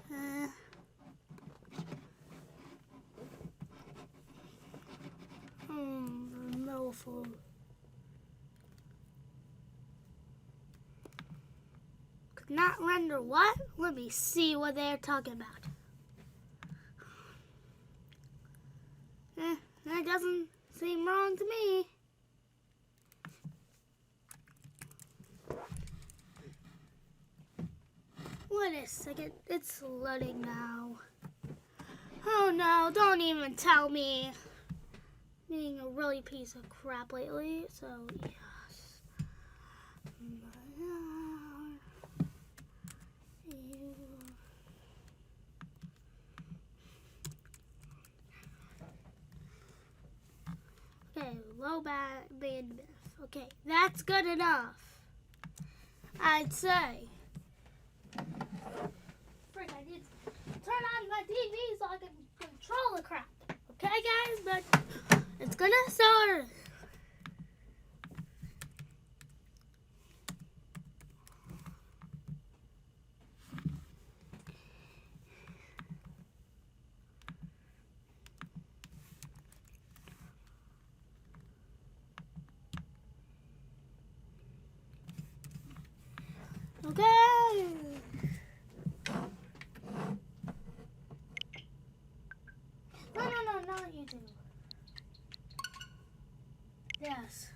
now. No food. Could not render what? Let me see what they're talking about. That doesn't seem wrong to me. Wait a second, it's loading now. Oh no, don't even tell me. Being a really piece of crap lately, so yes. Okay, low bandwidth. Okay, that's good enough, I'd say. Frick, I need to turn on my TV so I can control the crap. Okay, guys, but it's gonna start. Okay. No, not YouTube. Yes.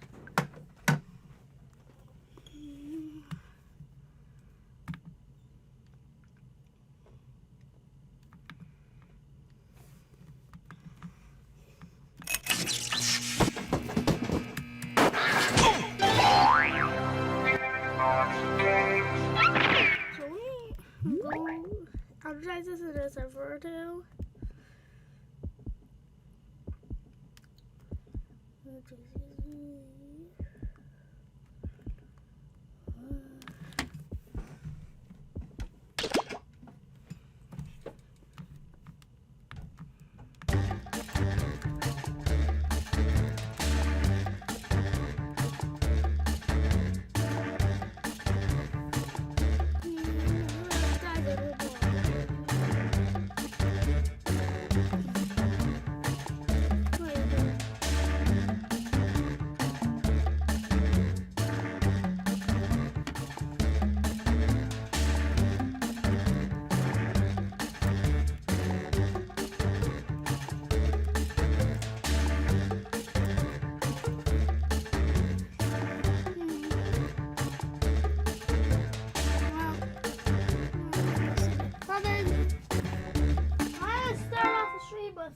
So we go advertise this in a server or two.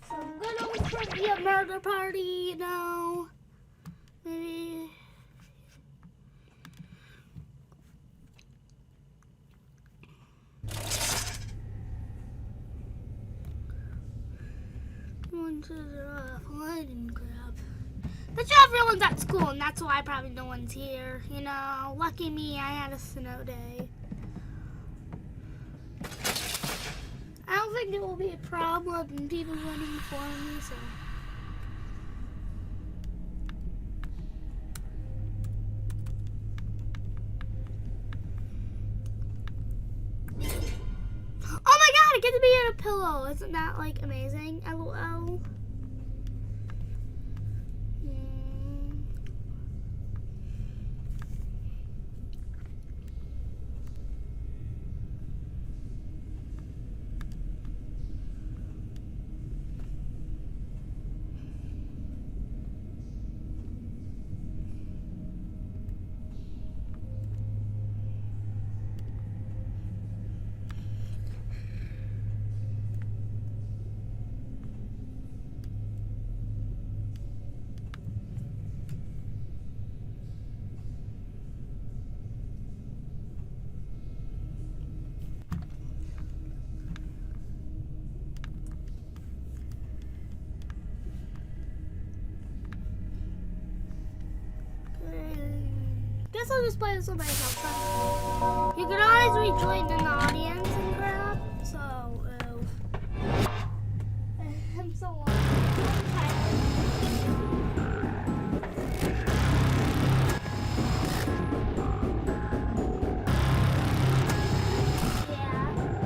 Some good old trivia murder party, you know. Maybe. One to the lighting crap. But you have everyone's at school, and that's why probably no one's here. You know, lucky me, I had a snow day. I don't think it will be a problem in people running for me, so. Oh my god, I get to be in a pillow. Isn't that like amazing? LOL. Guess I'll just play this with myself. You can always rejoin in the audience and crap. So, I'm so long. Yeah.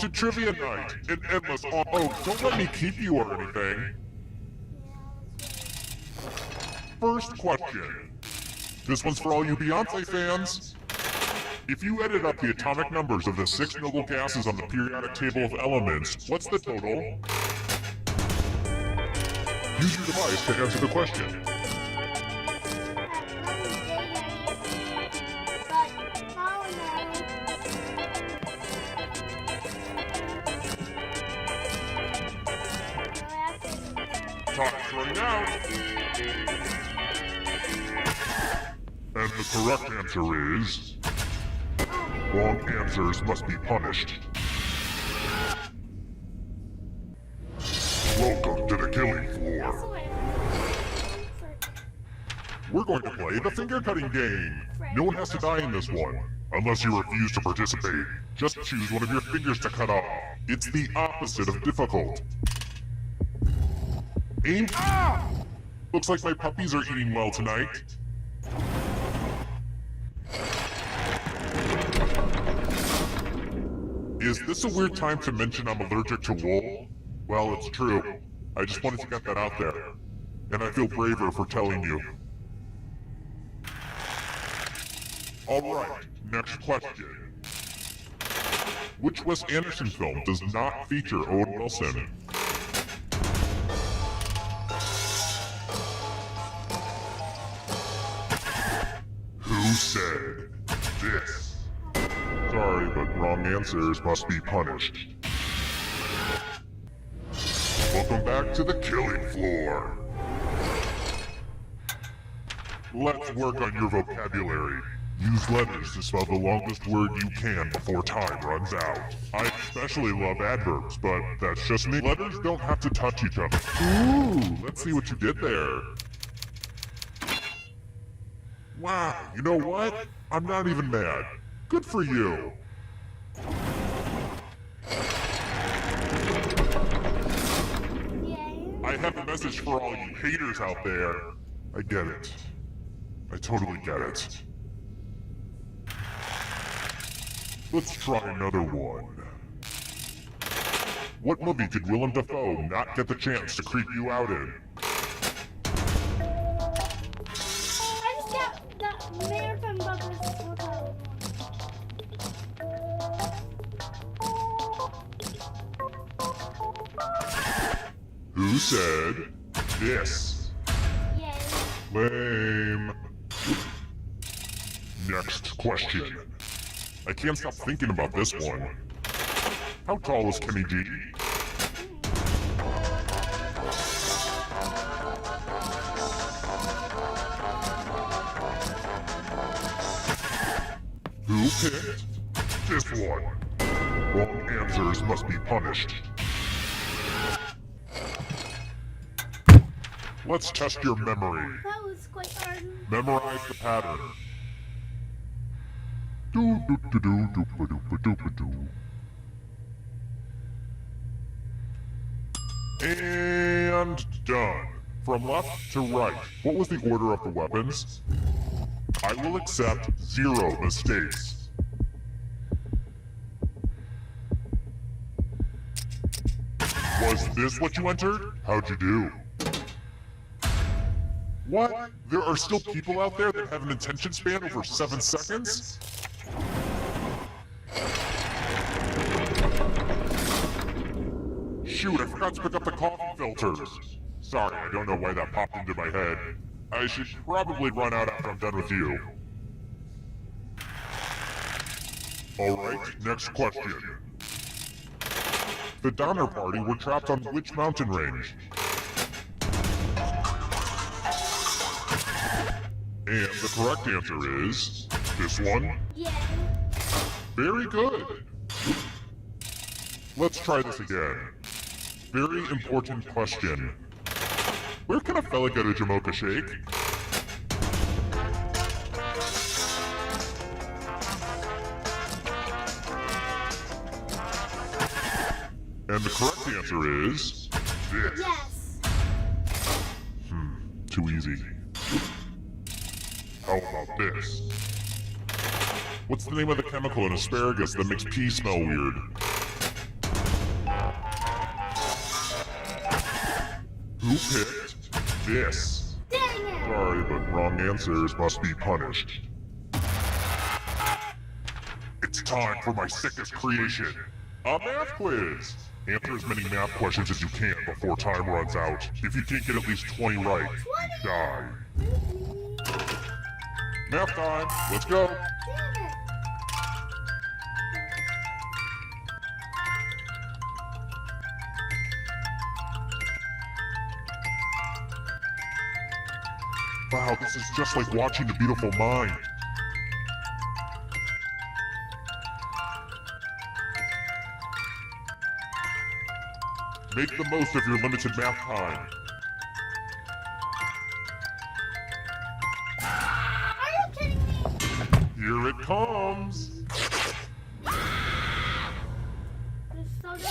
to Trivia Night, an endless Oh, don't let me keep you or anything. First question. This one's for all you Beyonce fans. If you added up the atomic numbers of the 6 noble gases on the periodic table of elements, what's the total? Use your device to answer the question. Time's running out. And the correct answer is... wrong answers must be punished. Welcome to the killing floor. We're going to play the finger cutting game. No one has to die in this one, unless you refuse to participate. Just choose one of your fingers to cut off. It's the opposite of difficult. Aim. Ah! Looks like my puppies are eating well tonight. Is this a weird time to mention I'm allergic to wool? Well, it's true. I just wanted to get that out there. And I feel braver for telling you. Alright, next question. Which Wes Anderson film does not feature Owen Wilson? Who said this? Sorry, but wrong answers must be punished. Welcome back to the killing floor. Let's work on your vocabulary. Use letters to spell the longest word you can before time runs out. I especially love adverbs, but that's just me. Letters don't have to touch each other. Ooh, let's see what you did there. Wow, you know what? I'm not even mad. Good for you. I have a message for all you haters out there. I get it. I totally get it. Let's try another one. What movie did Willem Dafoe not get the chance to creep you out in? I just got the marathon buggers. Who said this? Yay. Lame. Next question. I can't stop thinking about this one. How tall is Kenny G? Who picked this one? Wrong answers must be punished. Let's test your memory. That was quite hard. Memorize the pattern. Do do do do do do do do do. And done. From left to right, what was the order of the weapons? I will accept 0 mistakes. Was this what you entered? How'd you do? What? There are still people out there that have an attention span over 7 seconds? Shoot, I forgot to pick up the coffee filters. Sorry, I don't know why that popped into my head. I should probably run out after I'm done with you. Alright, next question. The Donner Party were trapped on which mountain range? And the correct answer is this one. Yeah. Very good. Let's try this again. Very important question. Where can a fella get a Jamocha shake? And the correct answer is this. Yes. Too easy. How about this? What's the name of the chemical in asparagus that makes pee smell weird? Who picked this? Dang it! Sorry, but wrong answers must be punished. It's time for my sickest creation, a math quiz. Answer as many math questions as you can before time runs out. If you can't get at least 20 right, you die. Math time, let's go. Damn it! Wow, this is just like watching The Beautiful Mind. Make the most of your limited math time. Are you kidding me? Here it comes. It's so dumb.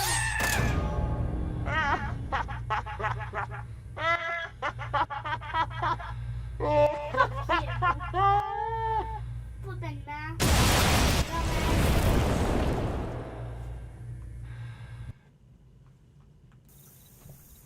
Flippin' math.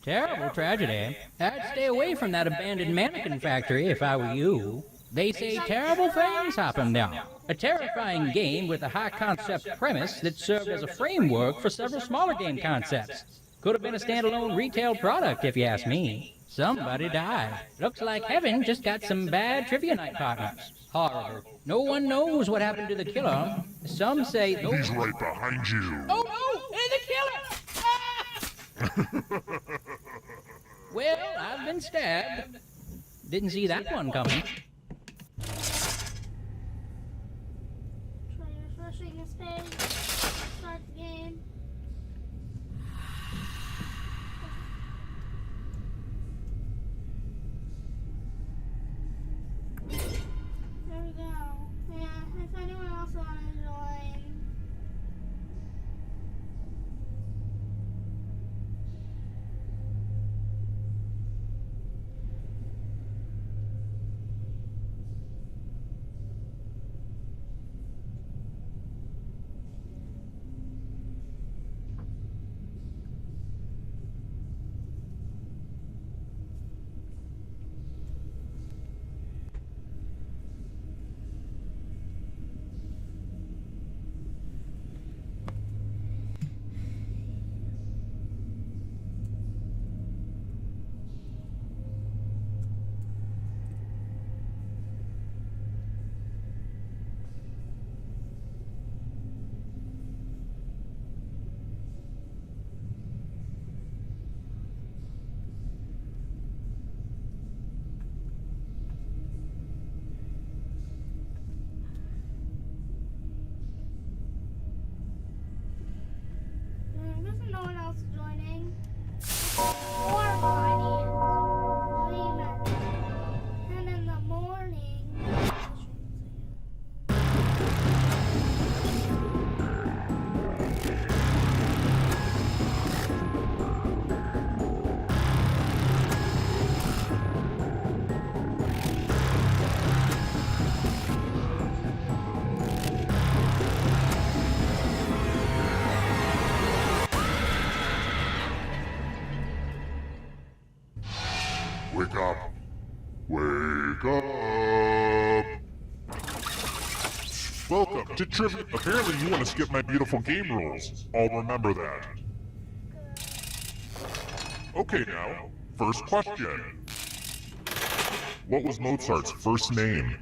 Terrible tragedy. I'd stay away from that abandoned mannequin factory if I were you. They say terrible things happen there. A terrifying game with a high-concept premise that served as a framework for several smaller game concepts. Could have been a standalone retail product, if you ask me. Somebody died. Looks like Heaven just got some bad trivia night partners. Horrible. No one knows what happened to the killer. Some say... He's right behind you. Oh, no! It's the killer! Well, I've been stabbed. Didn't see that one coming. Try refreshing this page. Start the game. There we go. Yeah, if anyone else wants to join. There's no one else joining. Horrifying. And in the morning. Wake up. Wake up. Welcome to Trivia. Apparently you want to skip my beautiful game rules. I'll remember that. Okay now, first question. What was Mozart's first name?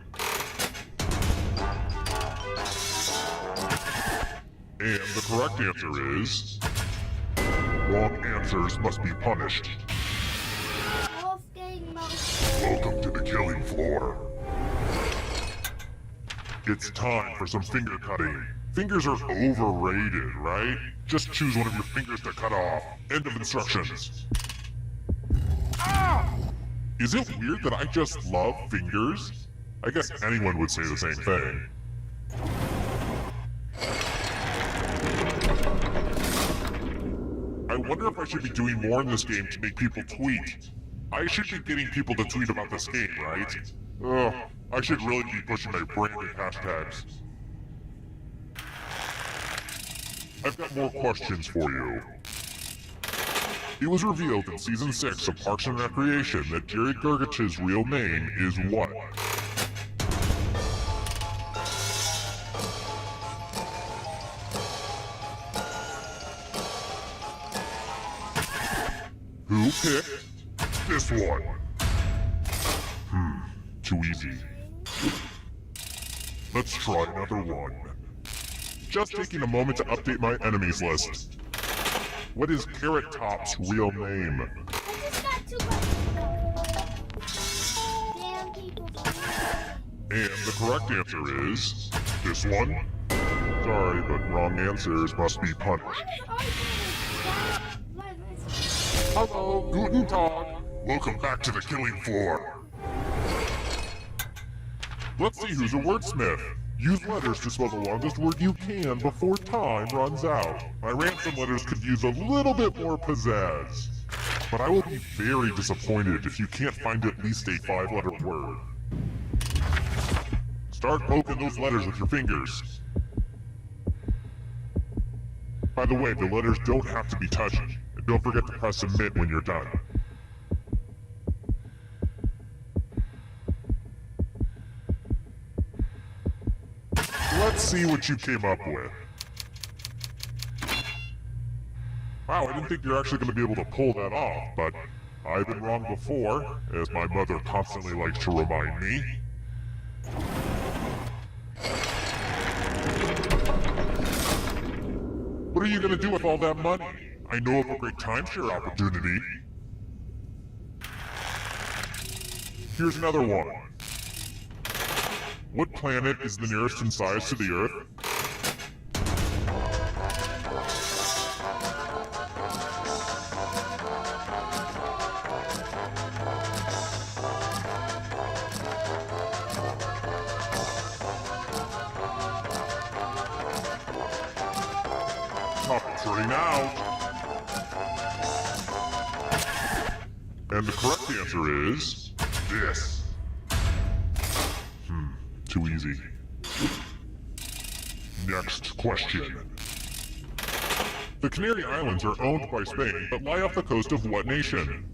And the correct answer is... Wrong answers must be punished. Wolfgang Mozart. Welcome to the killing floor. It's time for some finger cutting. Fingers are overrated, right? Just choose one of your fingers to cut off. End of instructions. Ah! Is it weird that I just love fingers? I guess anyone would say the same thing. I wonder if I should be doing more in this game to make people tweet. I should be getting people to tweet about this game, right? Ugh, I should really be pushing my branded hashtags. I've got more questions for you. It was revealed in Season 6 of Parks and Recreation that Jerry Gergich's real name is what? Who picked this one? Too easy. Let's try another one. Just taking a moment to update my enemies list. What is Carrot Top's real name? I just got 2 questions. Damn people. And the correct answer is this one. Sorry, but wrong answers must be punished. Hello, Guten Tag. Welcome back to the killing floor. Let's see who's a wordsmith. Use letters to spell the longest word you can before time runs out. My ransom letters could use a little bit more pizzazz. But I will be very disappointed if you can't find at least a 5-letter word. Start poking those letters with your fingers. By the way, the letters don't have to be touched. And don't forget to press submit when you're done. Let's see what you came up with. Wow, I didn't think you're actually going to be able to pull that off, but I've been wrong before, as my mother constantly likes to remind me. What are you going to do with all that money? I know of a great timeshare opportunity. Here's another one. What planet is the nearest in size to the Earth? Top 3 out. And the correct answer is this. Too easy. Next question. The Canary Islands are owned by Spain, but lie off the coast of what nation?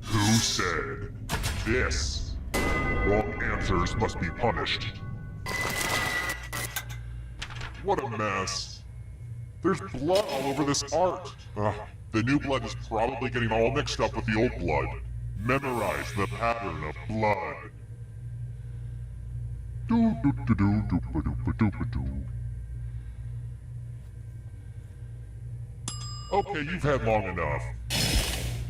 Who said this? Wrong answers must be punished. What a mess. There's blood all over this art. The new blood is probably getting all mixed up with the old blood. Memorize the pattern of blood. Okay, you've had long enough.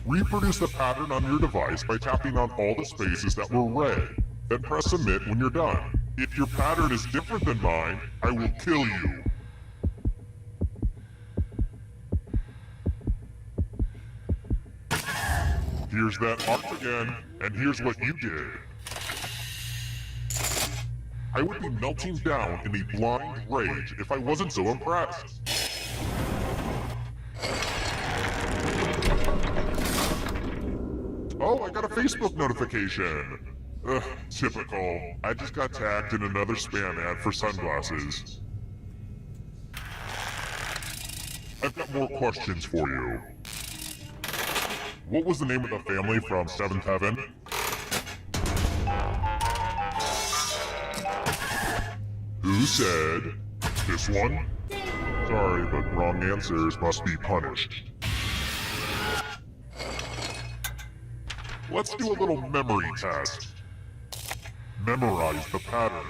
Reproduce the pattern on your device by tapping on all the spaces that were red. Then press submit when you're done. If your pattern is different than mine, I will kill you. Here's that art again, and here's what you did. I would be melting down in a blind rage if I wasn't so impressed. Oh, I got a Facebook notification. Ugh, typical. I just got tagged in another spam ad for sunglasses. I've got more questions for you. What was the name of the family from Seventh Heaven? Who said this one? Sorry, but wrong answers must be punished. Let's do a little memory test. Memorize the pattern.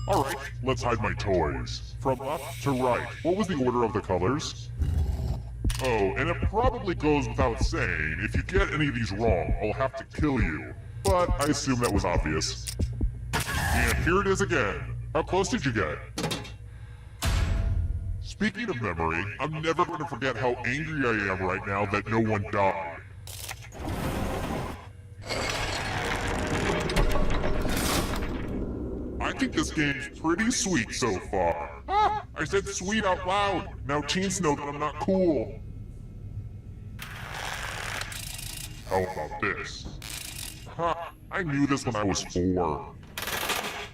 Alright, let's hide my toys. From left to right, what was the order of the colors? Oh, and it probably goes without saying, if you get any of these wrong, I'll have to kill you. But I assume that was obvious. And here it is again. How close did you get? Speaking of memory, I'm never going to forget how angry I am right now that no one died. I think this game's pretty sweet so far. Ah, I said sweet out loud. Now teens know that I'm not cool. How about this? Ha! I knew this when I was 4.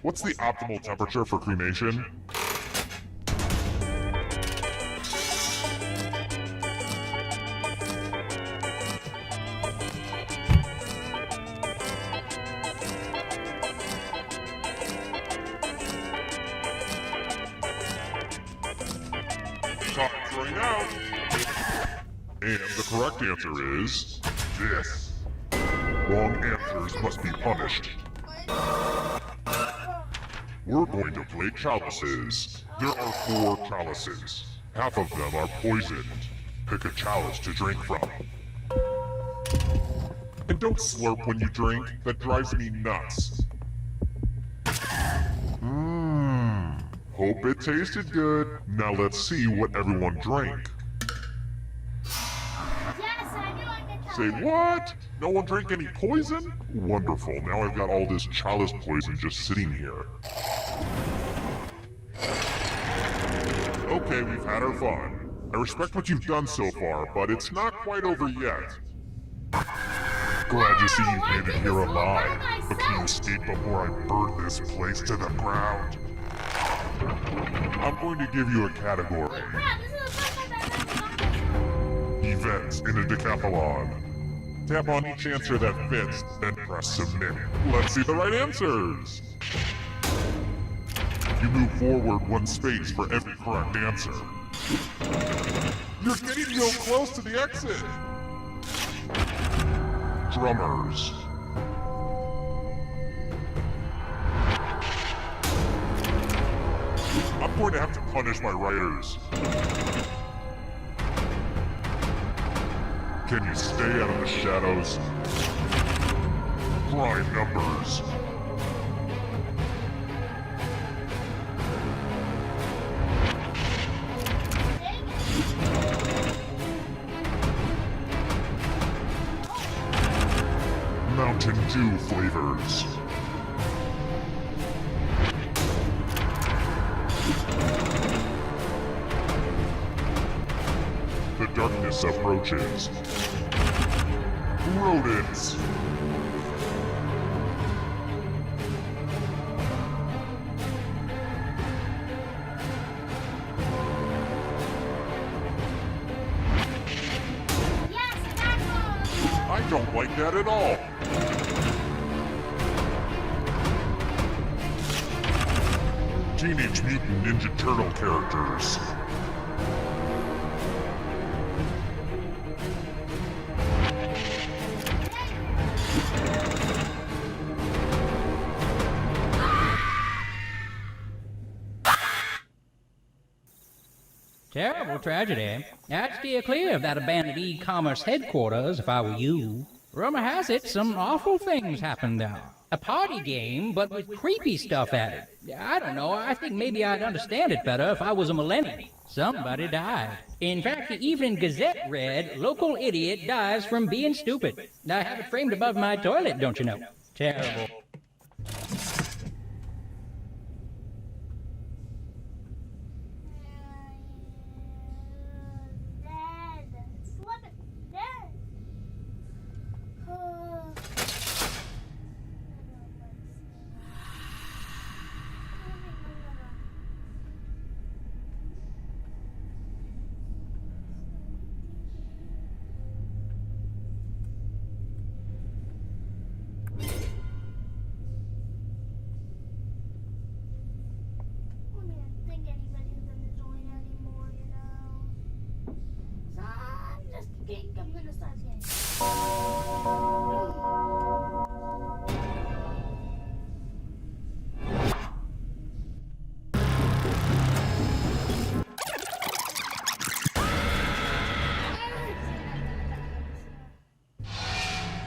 What's the optimal temperature for cremation? Time's running out! And the correct answer is this. Wrong answers must be punished. We're going to play chalices. There are 4 chalices. Half of them are poisoned. Pick a chalice to drink from. And don't slurp when you drink. That drives me nuts. Hope it tasted good. Now let's see what everyone drank. Yes, I knew I could Say what? No one drank any poison? Wonderful. Now I've got all this chalice poison just sitting here. Okay, we've had our fun. I respect what you've done so far, but it's not quite over yet. Glad to see you've made it here alive. But can you escape before I burn this place to the ground? I'm going to give you a category. Crap, this is the first time I've ever done this. Events in a decathlon. Tap on each answer that fits, then press submit. Let's see the right answers. You move forward 1 space for every correct answer. You're getting real close to the exit. Drummers. I'm going to have to punish my writers. Can you stay out of the shadows? Prime numbers. Mountain Dew flavors. The darkness approaches. Rodents. Yes, that one. I don't like that at all. Teenage Mutant Ninja Turtle characters. Terrible tragedy. I'd steer clear of that abandoned e-commerce headquarters if I were you. Rumor has it some awful things happened there. A party game, but with creepy stuff added. I don't know, I think maybe I'd understand it better if I was a millennial. Somebody died. In fact, the Evening Gazette read, "Local idiot dies from being stupid." I have it framed above my toilet, don't you know? Terrible. Dead. Slip it. Dead. Think anybody's gonna join anymore, you know. So I'm gonna start skating.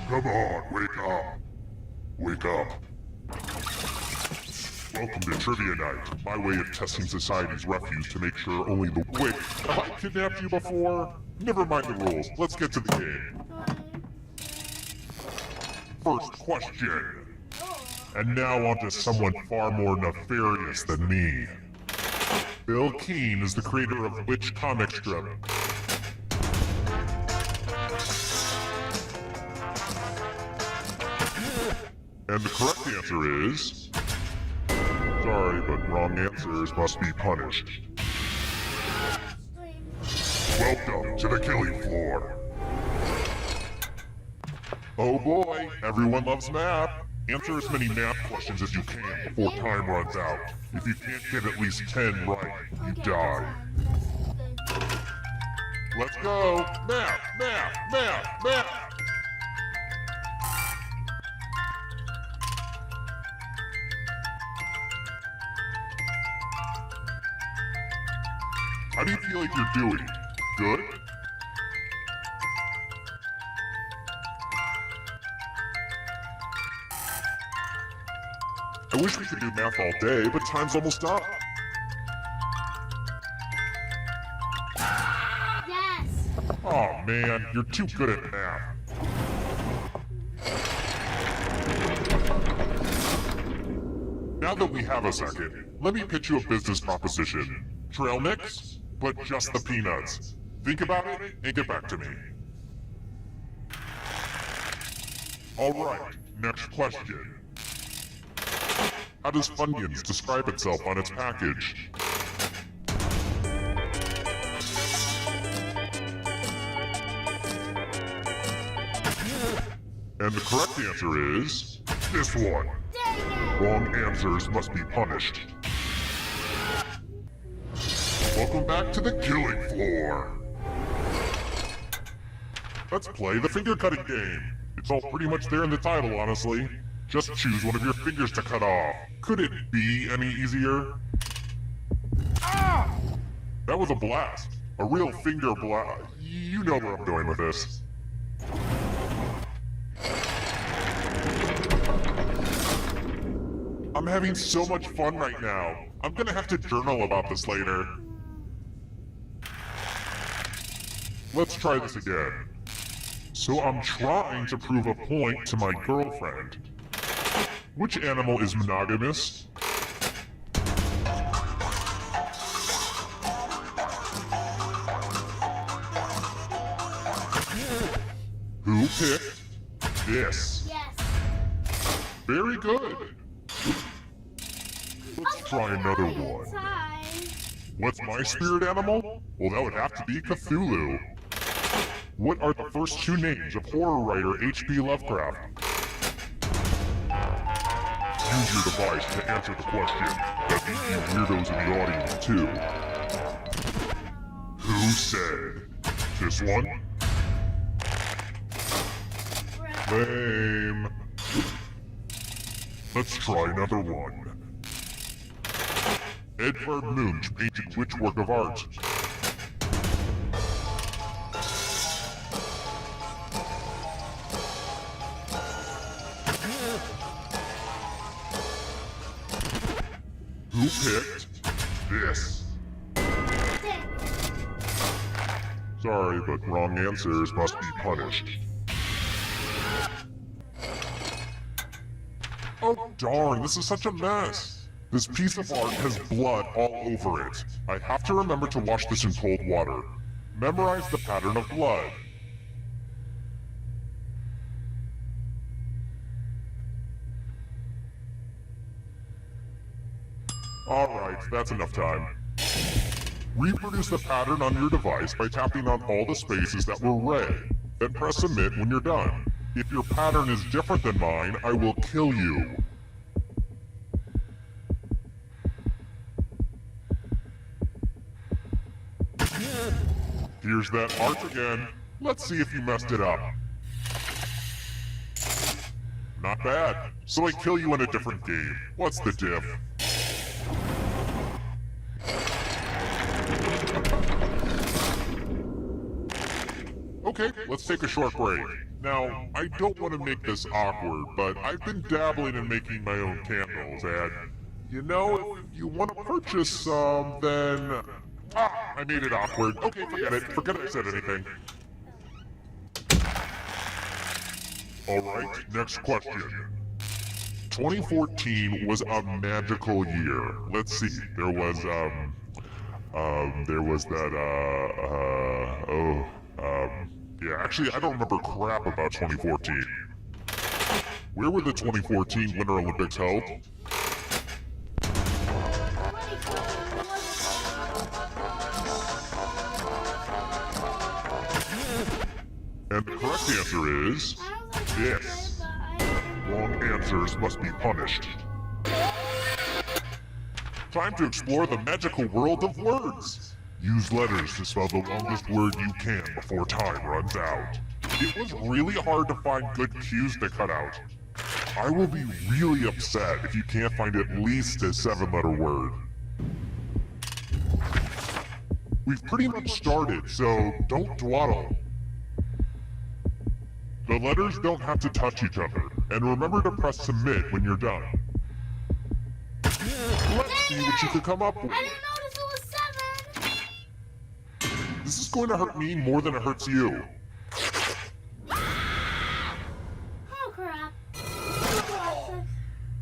Come on, wake up. Wake up. Welcome to Trivia Night, my way of testing society's refuse to make sure only the... Wait, have I kidnapped you before? Never mind the rules, let's get to the game. First question. And now on to someone far more nefarious than me. Bill Keane is the creator of which comic strip? And the correct answer is... Sorry, but wrong answers must be punished. Welcome to the killing floor. Oh boy, everyone loves math. Answer as many math questions as you can before time runs out. If you can't get at least 10 right, you die. Let's go! Math, math, math, math! How do you feel like you're doing? Good? I wish we could do math all day, but time's almost up. Yes. Aw man, you're too good at math. Now that we have a second, let me pitch you a business proposition. Trail mix, but just the peanuts. Think about it and get back to me. Alright, next question. How does Funyuns describe itself on its package? And the correct answer is... this one. Wrong answers must be punished. Welcome back to the killing floor. Let's play the finger cutting game. It's all pretty much there in the title, honestly. Just choose one of your fingers to cut off. Could it be any easier? Ah! That was a blast. A real finger blast. You know where I'm going with this. I'm having so much fun right now. I'm gonna have to journal about this later. Let's try this again. So I'm trying to prove a point to my girlfriend. Which animal is monogamous? Who picked this? Yes. Very good. Let's try another one. Time. What's my spirit animal? Well, that would have to be Cthulhu. What are the first two names of horror writer H.P. Lovecraft? Use your device to answer the question. That means you weirdos in the audience, too. Who said? This one? Lame. Let's try another one. Edvard Munch painted which work of art? Who picked this? Sorry, but wrong answers must be punished. Oh darn, this is such a mess. This piece of art has blood all over it. I have to remember to wash this in cold water. Memorize the pattern of blood. Alright, that's enough time. Reproduce the pattern on your device by tapping on all the spaces that were red. Then press submit when you're done. If your pattern is different than mine, I will kill you. Here's that art again. Let's see if you messed it up. Not bad. So I kill you in a different game. What's the diff? Okay, let's take a short break. Now, I don't want to make this awkward, but I've been dabbling in making my own candles, and... you know, if you want to purchase some, then... Ah, I made it awkward. Okay, forget it. Forget I said anything. Alright, next question. 2014 was a magical year. Let's see, there was yeah, actually, I don't remember crap about 2014. Where were the 2014 Winter Olympics held? And the correct answer is this. Wrong answers must be punished. Time to explore the magical world of words. Use letters to spell the longest word you can before time runs out. It was really hard to find good cues to cut out. I will be really upset if you can't find at least a 7-letter word. We've pretty much started, so don't dawdle. The letters don't have to touch each other, and remember to press submit when you're done. Let's see what you can come up with. I didn't notice it was 7. This is going to hurt me more than it hurts you. Oh crap.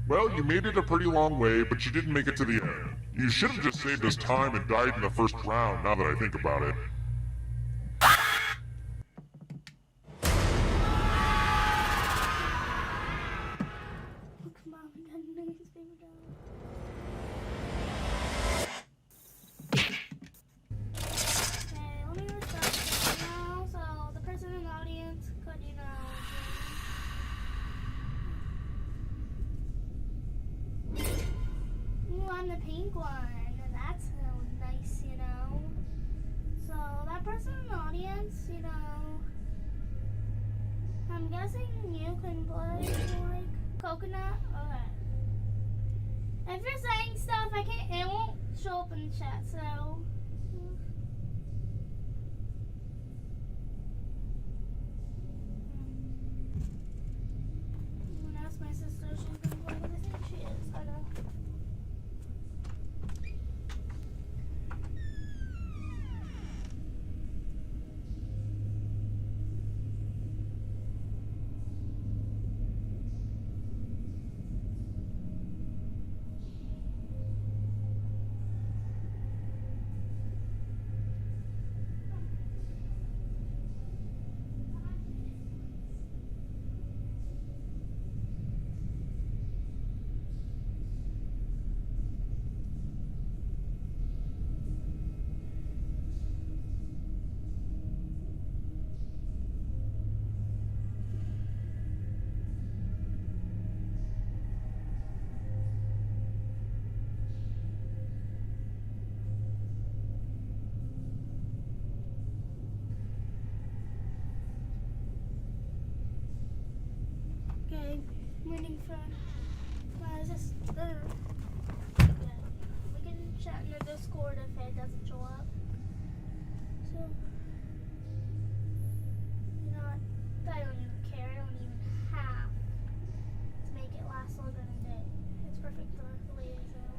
Well, you made it a pretty long way, but you didn't make it to the end. You should have just saved us time and died in the first round, now that I think about it. Come on, we gotta make this paper down. Okay, let me restart this now. So the person in the audience could, Ooh, I'm the pink one. That's nice, So that person in the audience, I'm guessing you can play like coconut. Okay. If you're saying stuff, it won't show up in the chat, so. I'm gonna ask my sister if she can play, but I think she is. I know. Okay, waiting for my sister. Yeah, we can chat in the Discord if it doesn't show up. So, I don't even care. I don't even have to make it last longer than a day. It's perfect the way it is now.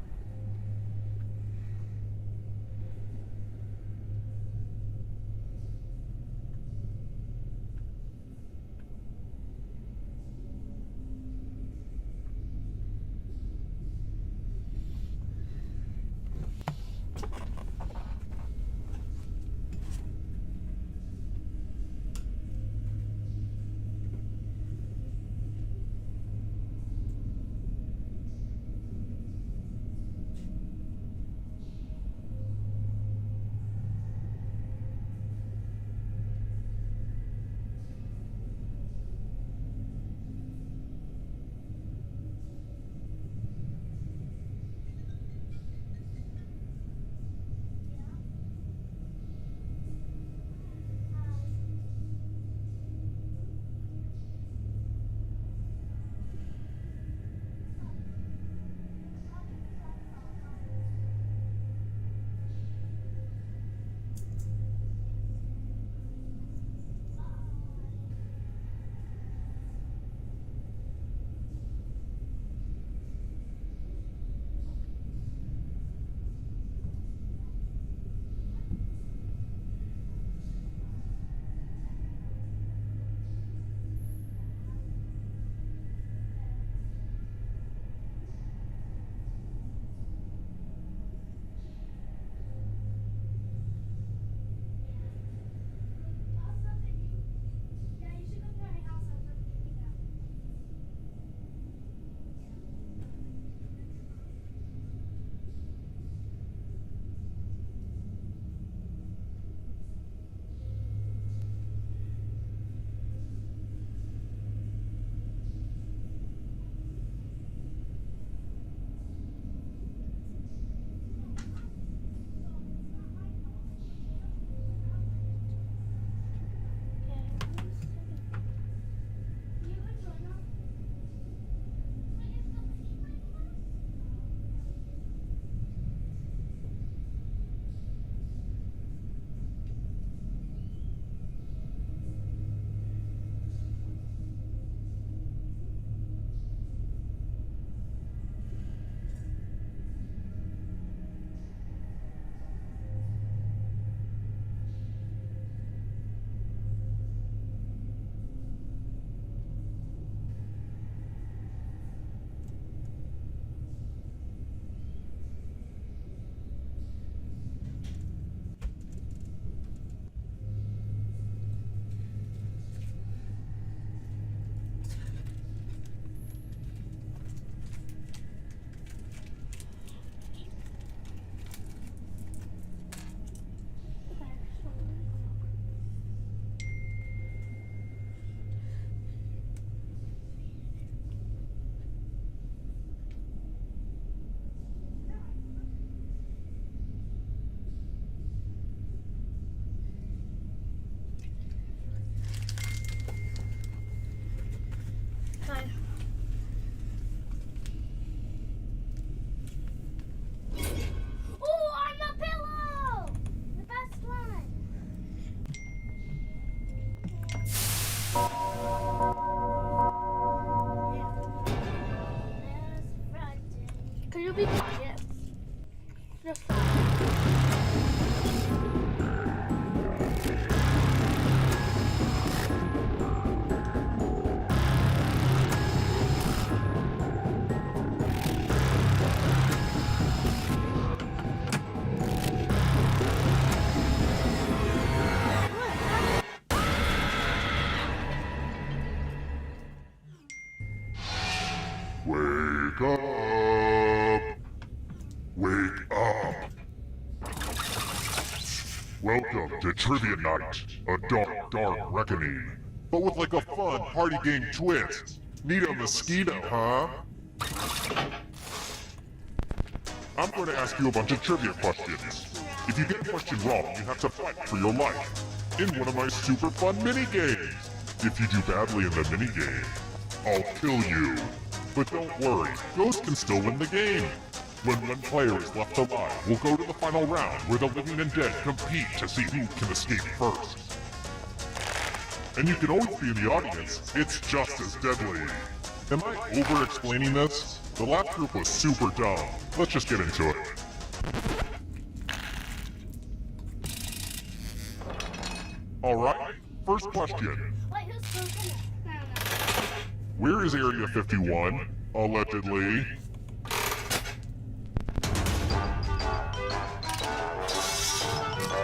Wake up! Welcome to Trivia Night, a dark reckoning. But with like a fun party game twist. Need a mosquito, huh? I'm going to ask you a bunch of trivia questions. If you get a question wrong, you have to fight for your life in one of my super fun mini-games. If you do badly in the mini-game, I'll kill you. But don't worry, Ghost can still win the game. When one player is left alive, we'll go to the final round where the living and dead compete to see who can escape first. And you can always be in the audience, it's just as deadly. Am I over-explaining this? The last group was super dumb. Let's just get into it. Alright, first question. Wait, who's spoken it? No. Where is Area 51? Allegedly.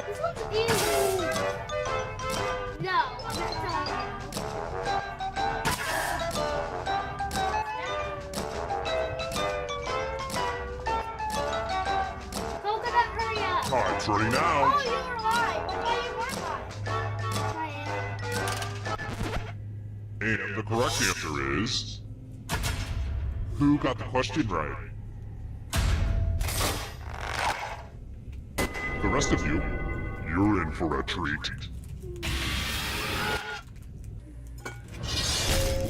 This one's easy. No, I'm not telling you. Coconut, hurry up. Time's running Oh, out. you were live. I thought you weren't live. I am. And the correct answer is... Who got the question right? The rest of you, you're in for a treat.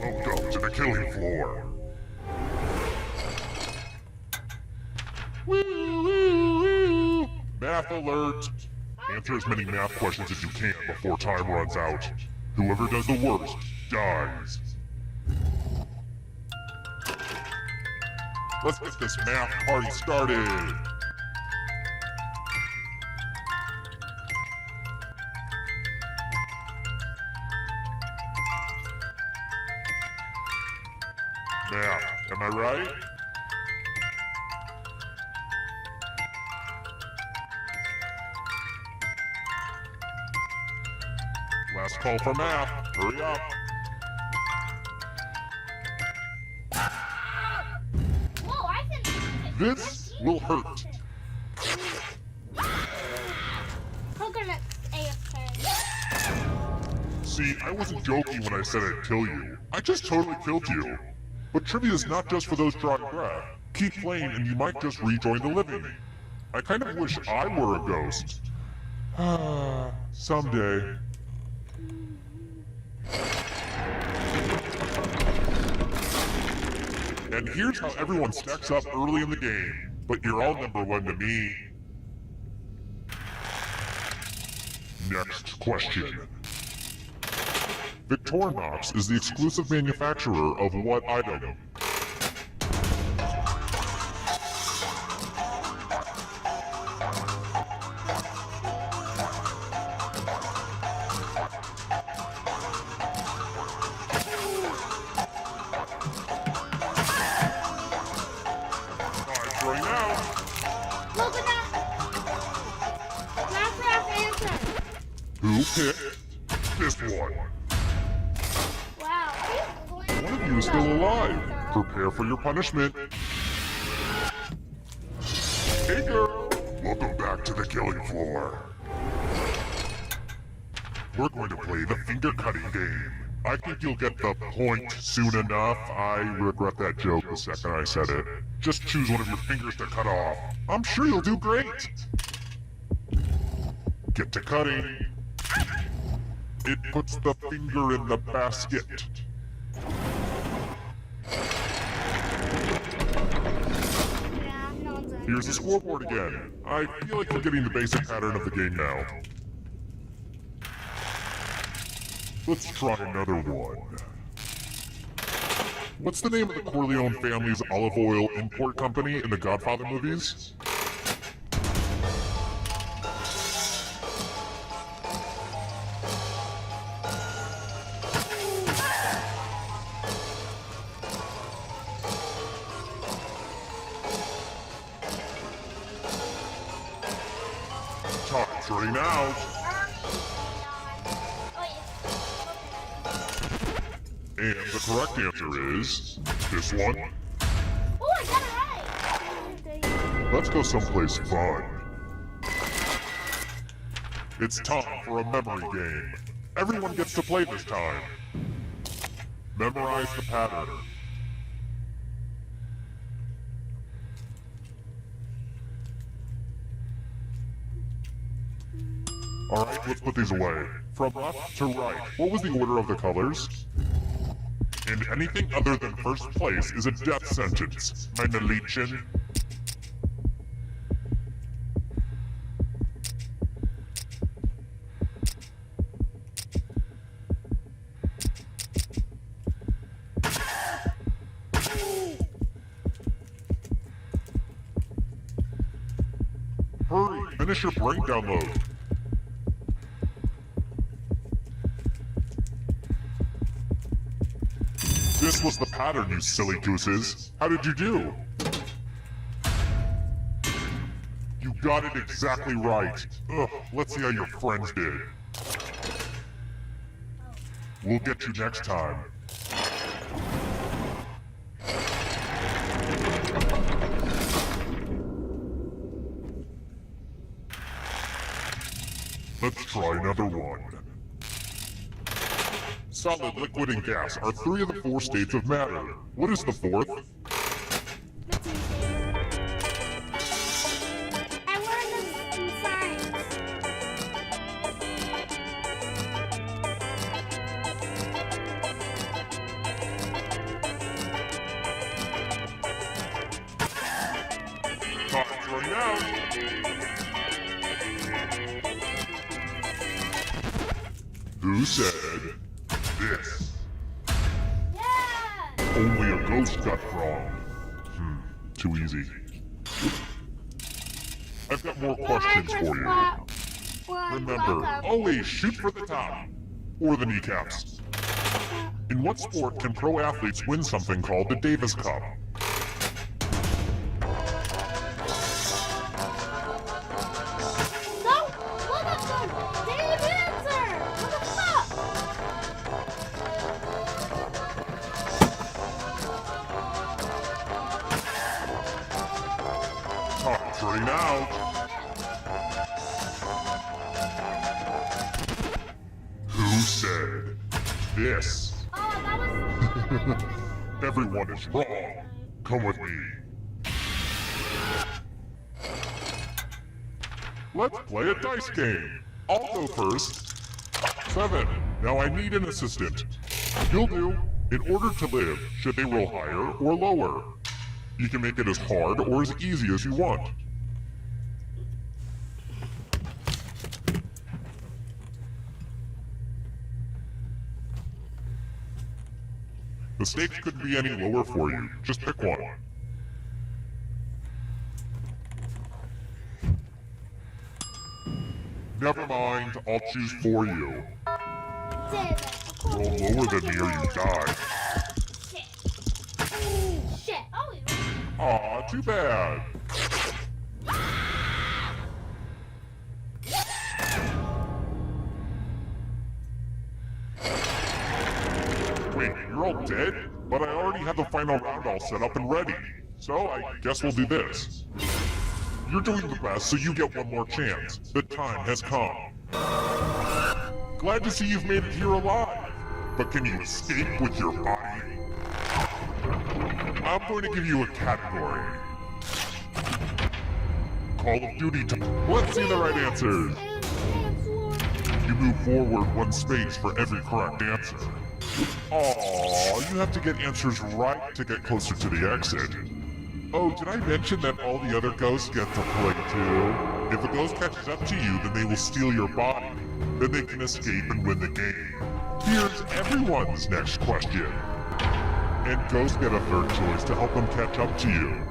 Welcome to the killing floor. Woo, woo, woo. Math alert. Answer as many math questions as you can before time runs out. Whoever does the worst dies. Let's get this math party started. Math, am I right? Last call for math. Hurry up. Whoa, I can. This will hurt. Coconut AFK. See, I wasn't joking when I said I'd kill you. I just totally killed you. But trivia is not just for those drawing breath. Keep playing and you might just rejoin the living. I kind of wish I were a ghost. Someday. And here's how everyone stacks up early in the game, but you're all number one to me. Next question. Victorinox is the exclusive manufacturer of what item? Time's running out. Coconut. Last answer. Who picked this one? Wow. One of you is still alive. Prepare for your punishment. Hey girl! Welcome back to the killing floor. We're going to play the finger cutting game. I think you'll get the point soon enough. I regret that joke the second I said it. Just choose one of your fingers to cut off. I'm sure you'll do great. Get to cutting. It puts the finger in the basket. Yeah, no one's in. Here's the scoreboard again. I feel like you're getting the basic pattern of the game now. Let's try another one. What's the name of the Corleone family's olive oil import company in the Godfather movies? Time's running out. And the correct answer is this one. Oh, I got it right. Let's go someplace fun. It's time for a memory game. Everyone gets to play this time. Memorize the pattern. Alright, let's put these away. From left to right, what was the order of the colors? And anything other than first place is a death sentence, meine Liebchen. Hurry, finish your brain download. This was the pattern, you silly gooses. How did you do? You got it exactly right. Ugh, let's see how your friends did. We'll get you next time. Let's try another one. Solid, liquid, and gas are 3 of the 4 states of matter. What is the 4th? I learned this in science. Time's running out. Who said this? Yeah! Only a ghost got it wrong. Too easy. I've got more questions for you. Remember, always shoot for the top. Or the kneecaps. In what sport can pro athletes win something called the Davis Cup? No! What the fuck? Dave answer! What the fuck? Time's running out. Who said this? Oh, that was... Everyone is wrong. Come with me. Let's play a dice game. I'll go first. 7. Now I need an assistant. You'll do. In order to live, should they roll higher or lower? You can make it as hard or as easy as you want. The stakes couldn't be any lower for you. Just pick one. Never mind, I'll choose for you. David, Roll lower than me or you die. Shit. Shit. Oh, you... Aw, too bad. Wait, you're all dead? But I already have the final round all set up and ready. So I guess we'll do this. You're doing the best, so you get one more chance. The time has come. Glad to see you've made it here alive. But can you escape with your body? I'm going to give you a category. Call of Duty time. Let's see the right answers. You move forward 1 space for every correct answer. Aww, you have to get answers right to get closer to the exit. Oh, did I mention that all the other ghosts get to play too? If a ghost catches up to you, then they will steal your body. Then they can escape and win the game. Here's everyone's next question. And ghosts get a 3rd choice to help them catch up to you.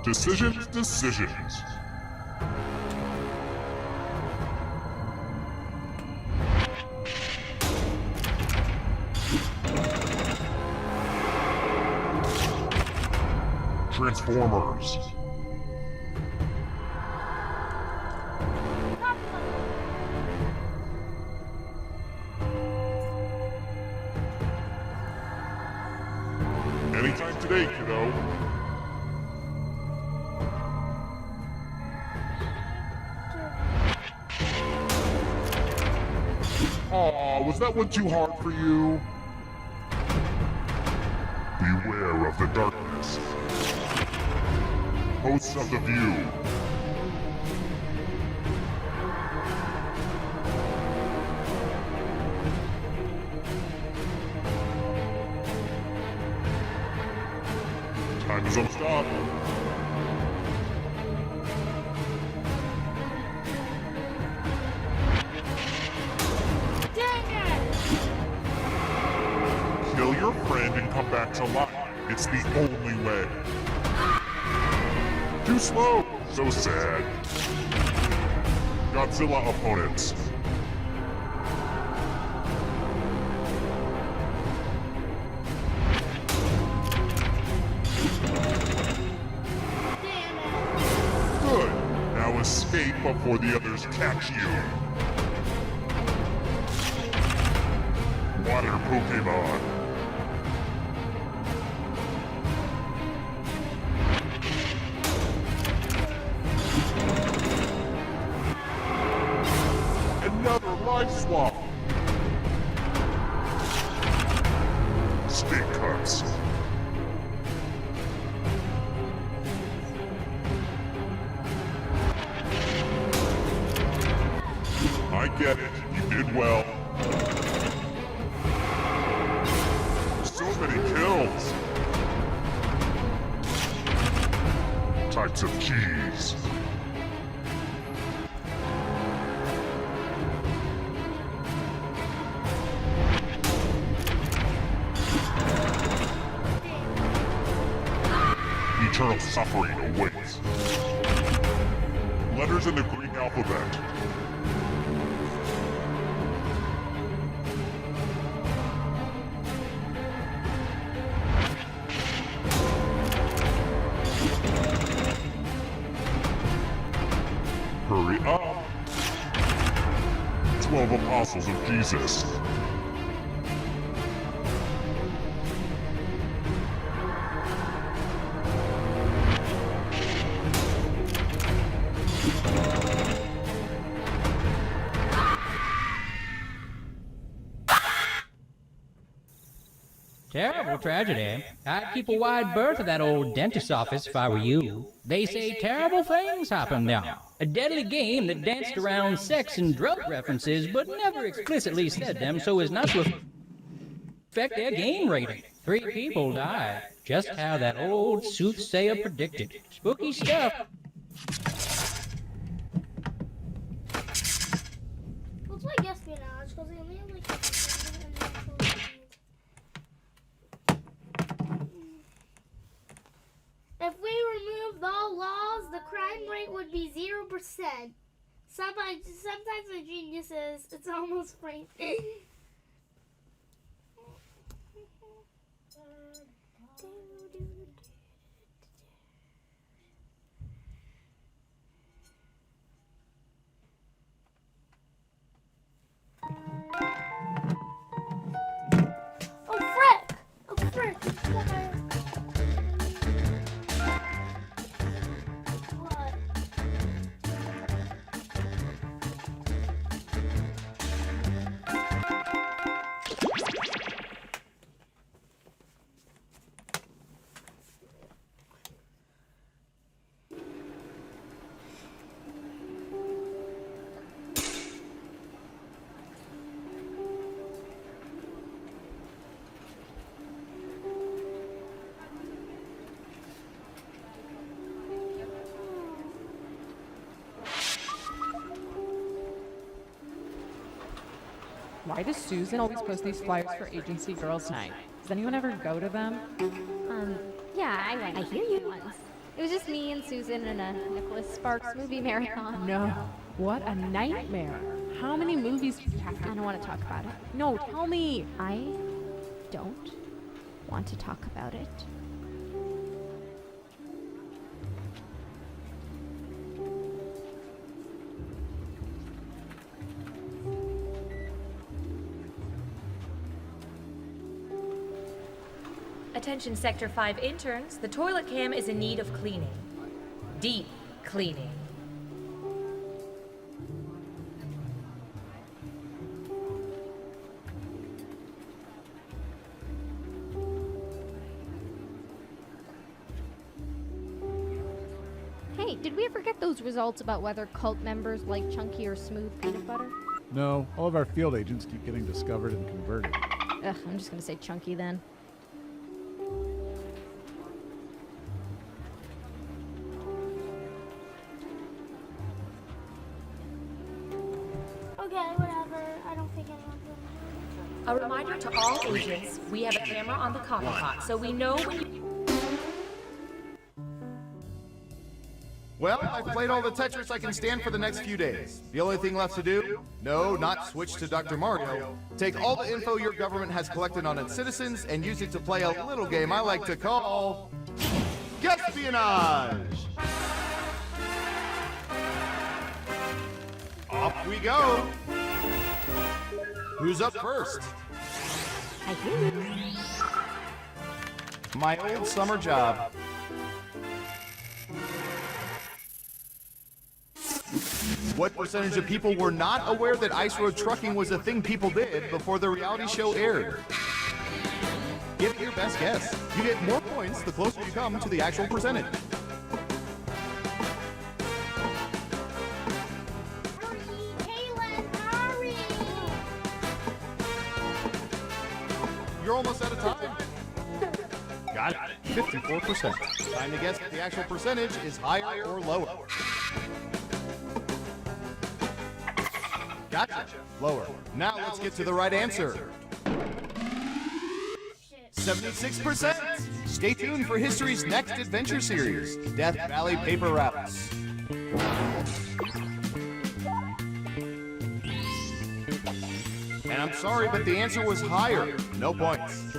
Decisions, decisions. Transformers. Anytime today, kiddo. Aw, was that one too hard for you? Beware of the darkness. Hosts of the View. Time is almost up. Dang it! Kill your friend and come back to life. It's the only way. Too slow. So sad. Godzilla opponents. Damn it! Good. Now escape before the others catch you. Water Pokemon. Another life swap. Stink cuts. I get it. You did well. So many kills. Types of keys. Eternal suffering awaits. Letters in the Greek alphabet. Hurry up! 12 Apostles of Jesus. Terrible tragedy. I'd keep a wide berth of that old dentist's office if I were you. They say terrible things happen now. A deadly game that danced around sex and drug references, but never explicitly said them so as not to affect their game rating. 3 people died. Just how that old soothsayer predicted. Spooky stuff. Let's play espionage because they only have like. If we removed all laws, the crime rate would be 0%. Sometimes the geniuses, it's almost free. Oh frick! Oh frick! What? Why does Susan always post these flyers for Agency Girls Night? Does anyone ever go to them? Yeah, I went. I hear you once. It was just me and Susan and a Nicholas Sparks movie marathon. No. What a nightmare. How many movies do you have I to... don't want to talk about it. No, tell me. I don't want to talk about it. Attention Sector 5 interns, the toilet cam is in need of cleaning. Deep cleaning. Hey, did we ever get those results about whether cult members like chunky or smooth peanut butter? No, all of our field agents keep getting discovered and converted. Ugh, I'm just gonna say chunky then. Okay, whatever. I don't think anyone's gonna do A reminder to all agents, we have a camera on the coffee pot, so we know when you... Well, I've played all the Tetris I can stand for the next few days. The only thing left to do? No, not switch to Dr. Mario. Take all the info your government has collected on its citizens and use it to play a little game I like to call... Espionage! Off we go! Who's up first? I hear you. My old summer job. What percentage of people were not aware that ice road trucking was a thing people did before the reality show aired? Give it your best guess. You get more points the closer you come to the actual percentage. Hurry, Kaylin, hurry! You're almost out of time. Got it. 54%. Time to guess if the actual percentage is higher or lower. Gotcha. Lower. Now let's get to the right answer. 76%. Stay tuned for history's next adventure series, Death Valley Paper Routes. And I'm sorry, but the answer was higher. No points.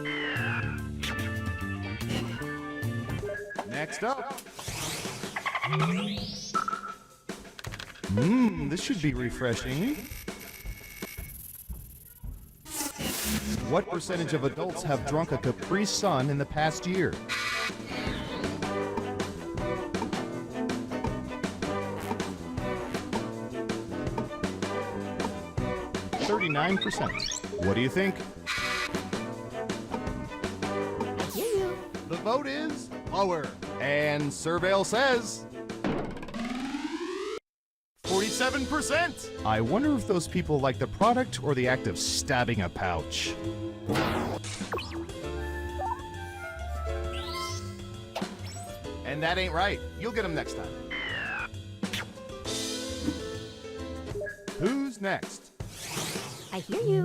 Next up. This should be refreshing. What percentage of adults have drunk a Capri Sun in the past year? %. What do you think? I hear you. The vote is lower. And Surveil says 47%. I wonder if those people like the product or the act of stabbing a pouch. And that ain't right. You'll get them next time. Who's next? I hear you.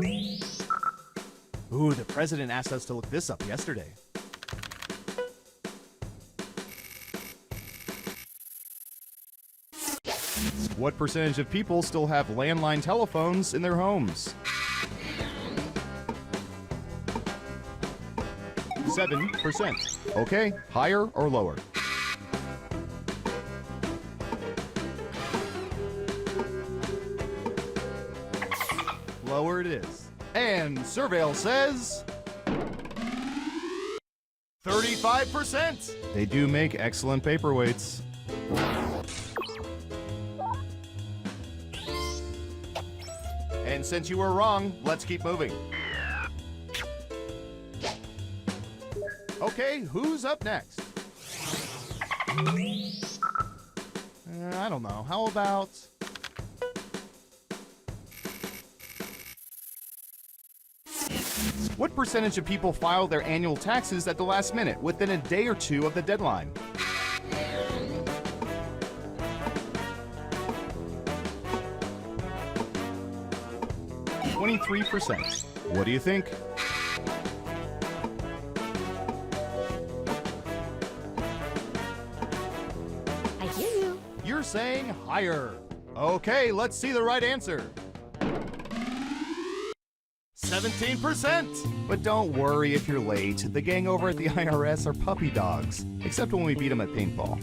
Ooh, the president asked us to look this up yesterday. What percentage of people still have landline telephones in their homes? 7%. Okay, higher or lower? Lower it is. And Surveil says 35%. They do make excellent paperweights. And since you were wrong, let's keep moving. Okay, who's up next? I don't know. How about... What percentage of people file their annual taxes at the last minute, within a day or two of the deadline? %. What do you think? I hear you. You're saying higher. Okay, let's see the right answer. 17%. But don't worry if you're late. The gang over at the IRS are puppy dogs, except when we beat them at paintball.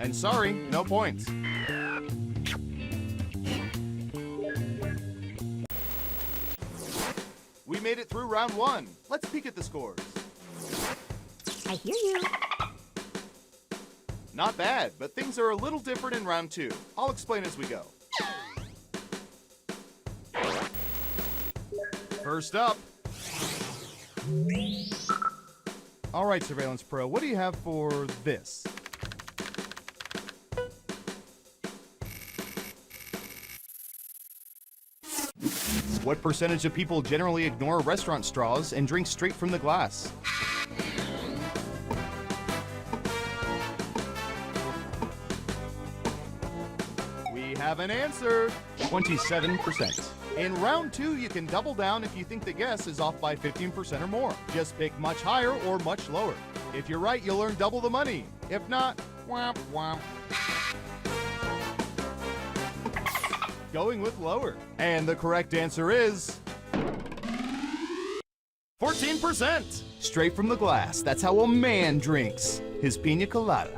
And sorry, no points. We made it through round 1. Let's peek at the scores. I hear you. Not bad, but things are a little different in round 2. I'll explain as we go. First up. All right, Surveillance Pro, what do you have for this? What percentage of people generally ignore restaurant straws and drink straight from the glass? We have an answer. 27%. In round 2, you can double down if you think the guess is off by 15% or more. Just pick much higher or much lower. If you're right, you'll earn double the money. If not, womp womp. Going with lower. And the correct answer is 14%. Straight from the glass. That's how a man drinks his pina colada.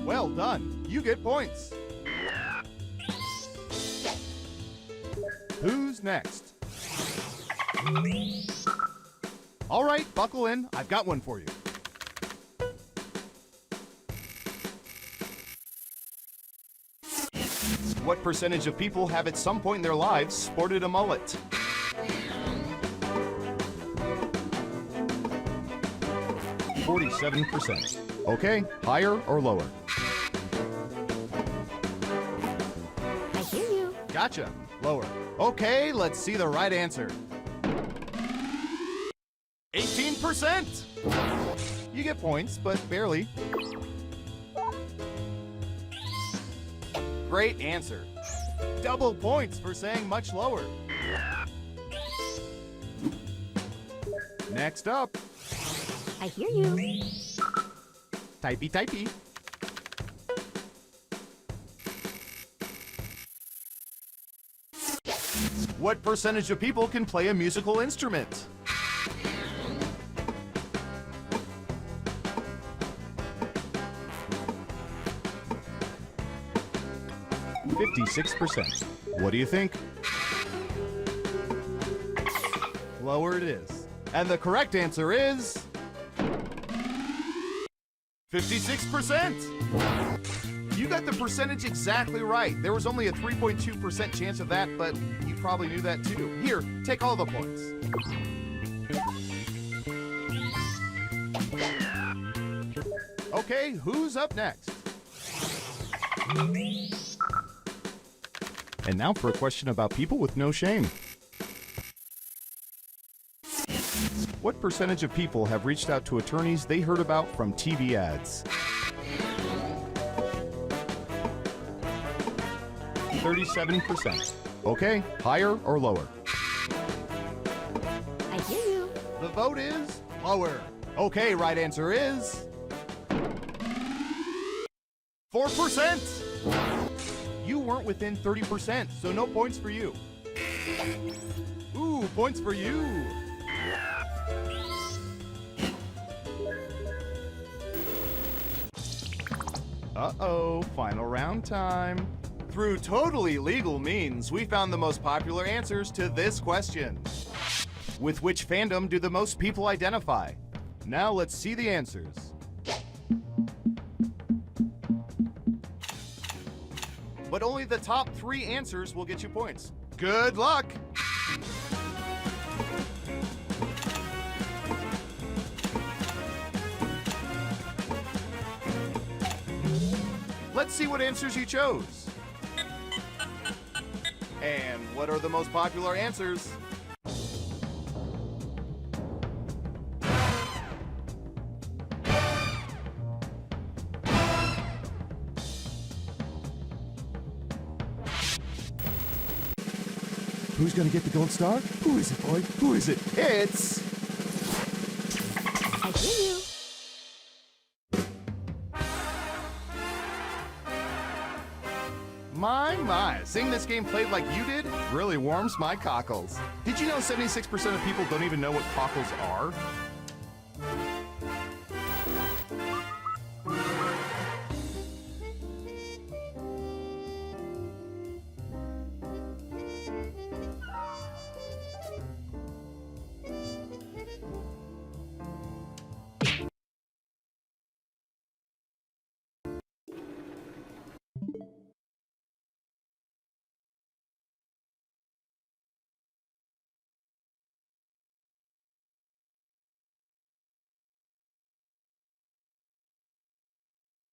Well done. You get points. Who's next? All right, buckle in. I've got one for you. What percentage of people have at some point in their lives sported a mullet? %. Okay, higher or lower? I hear you. Gotcha. Lower. Okay, let's see the right answer. 18%! You get points, but barely. Great answer. Double points for saying much lower. Next up. I hear you. Typey, typey. What percentage of people can play a musical instrument? %. What do you think? Lower it is. And the correct answer is 56%. You got the percentage exactly right. There was only a 3.2% chance of that, but you probably knew that too. Here, take all the points. Okay, who's up next? And now for a question about people with no shame. What percentage of people have reached out to attorneys they heard about from TV ads? 37%. Okay, higher or lower? I hear you. The vote is lower. Okay, right answer is 4%. You weren't within 30%, so no points for you. Ooh, points for you. Uh-oh, final round time. Through totally legal means, we found the most popular answers to this question. With which fandom do the most people identify? Now let's see the answers. But only the top 3 answers will get you points. Good luck! Let's see what answers you chose. And what are the most popular answers? Who's gonna get the gold star? Who is it, boy? Who is it? It's... I hear you. My, seeing this game played like you did really warms my cockles. Did you know 76% of people don't even know what cockles are?